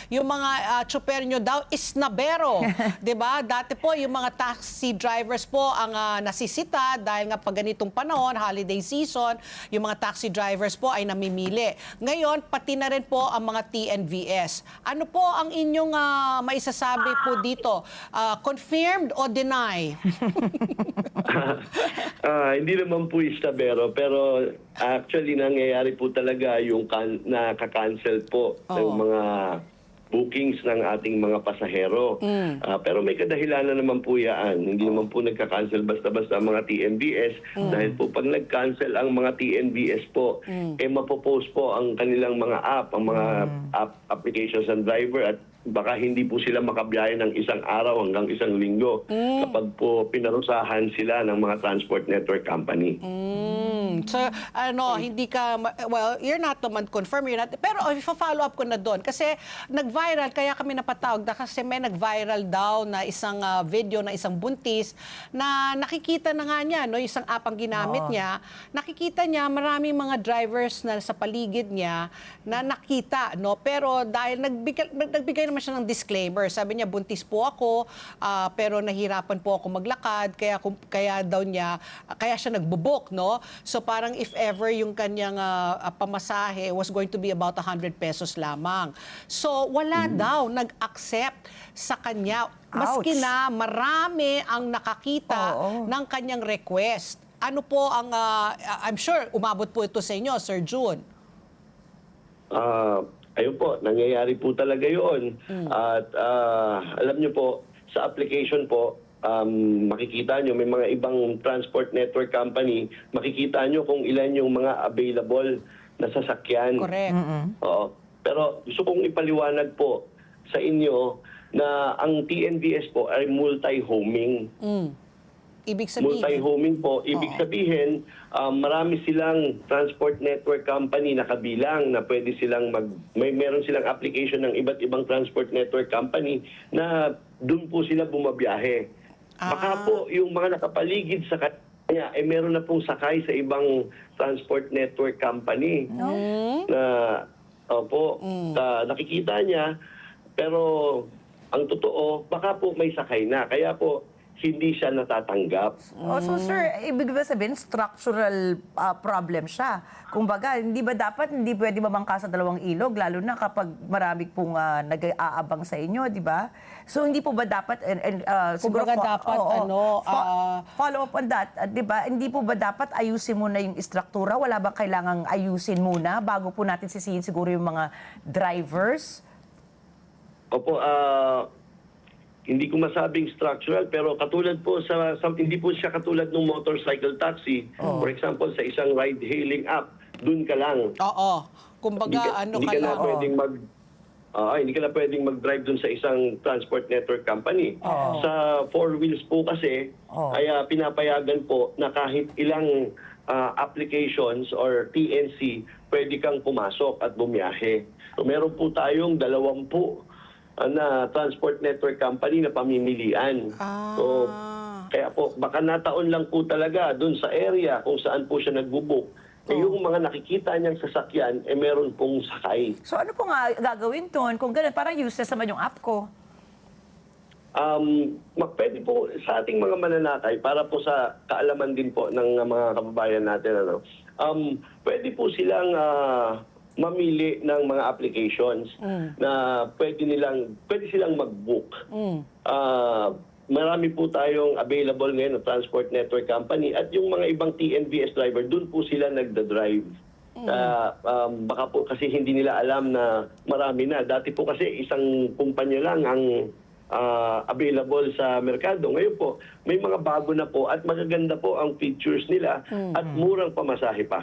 yung mga tsuper nyo daw isnabero. 'Di ba? Dati po yung mga taxi drivers po ang nasisita dahil nga pag ganitong panahon, holiday season, yung mga taxi drivers po ay namimili. Ngayon, pati na rin po ang mga TNVS. Ano po ang inyong maisasabi po dito? Confirmed o deny? Hindi naman po istabero, pero actually nangyayari po talaga yung nakaka-cancel po ng mga bookings ng ating mga pasahero. Pero may kadahilanan naman po yan. Hindi naman po nagka-cancel basta-basta ang mga TNVS dahil po pag nag-cancel ang mga TNVS po, mapopost po ang kanilang mga app, ang mga applications ng driver at baka hindi po sila makabiyahe ng isang araw hanggang isang linggo kapag po pinarusahan sila ng mga transport network company. So, hindi ka, well, you're not naman confirmed, pero follow up ko na doon. Kasi nag-viral, kaya kami napatawag na kasi may nag-viral daw na isang video na isang buntis na nakikita na nga niya, no, isang app ang ginamit niya, nakikita niya maraming mga drivers na sa paligid niya na nakita, no, pero dahil nagbigay naman siya ng disclaimer, sabi niya, buntis po ako, pero nahirapan po ako maglakad, kaya daw niya, kaya siya nagbo-book, no? So parang if ever yung kanyang pamasahe was going to be about 100 pesos lamang. So wala daw nag-accept sa kanya, maski na marami ang nakakita ng kanyang request. Ano po ang, I'm sure umabot po ito sa inyo, Sir June. Ayun po, nangyayari po talaga yun. At alam nyo po, sa application po, makikita nyo, may mga ibang transport network company, makikita nyo kung ilan yung mga available na sasakyan. Correct. Oo. Pero gusto kong ipaliwanag po sa inyo na ang TNVS po ay multi-homing. Ibig sabihin? Multi-homing po. Ibig sabihin, marami silang transport network company na kabilang na pwede silang meron silang application ng iba't ibang transport network company na doon po sila bumabiyahe. Baka po yung mga nakapaligid sa kanya, meron na pong sakay sa ibang transport network company na nakikita niya, pero ang totoo, baka po may sakay na. Kaya po, hindi siya natatanggap. So sir, ibig ba sabihin structural problem siya? Kumbaga, hindi pwede mabangka sa dalawang ilog, lalo na kapag marami pong nag-aabang sa inyo, di ba? So hindi po ba dapat, siguro follow up on that, di ba? Hindi po ba dapat ayusin muna yung istruktura? Wala bang kailangang ayusin muna bago po natin sisihin siguro yung mga drivers? Opo, hindi ko masabing structural, pero katulad po hindi po siya katulad ng motorcycle taxi. For example, sa isang ride-hailing app, dun ka lang. Oo. Kumbaga, hindi ka na pwedeng hindi ka na pwedeng mag-drive dun sa isang transport network company. Sa four wheels po kasi, ay pinapayagan po na kahit ilang applications or TNC, pwede kang pumasok at bumiyahe. So meron po tayong 20 na transport network company na pamimilian. So, kaya po, baka nataon lang po talaga dun sa area kung saan po siya nagbubook. Yung mga nakikita niyang sasakyan, meron pong sakay. So ano po nga gagawin doon? Kung ganun, parang useless naman yung app ko. Pwede po sa ating mga mananakay, para po sa kaalaman din po ng mga kababayan natin, pwede po silang mamili ng mga applications na pwede silang mag-book. Marami po tayong available ngayon na transport network company at yung mga ibang TNVS driver, doon po sila nagda-drive. Baka po kasi hindi nila alam na marami na. Dati po kasi isang kumpanya lang ang available sa merkado. Ngayon po, may mga bago na po at magaganda po ang features nila at murang pamasahe pa.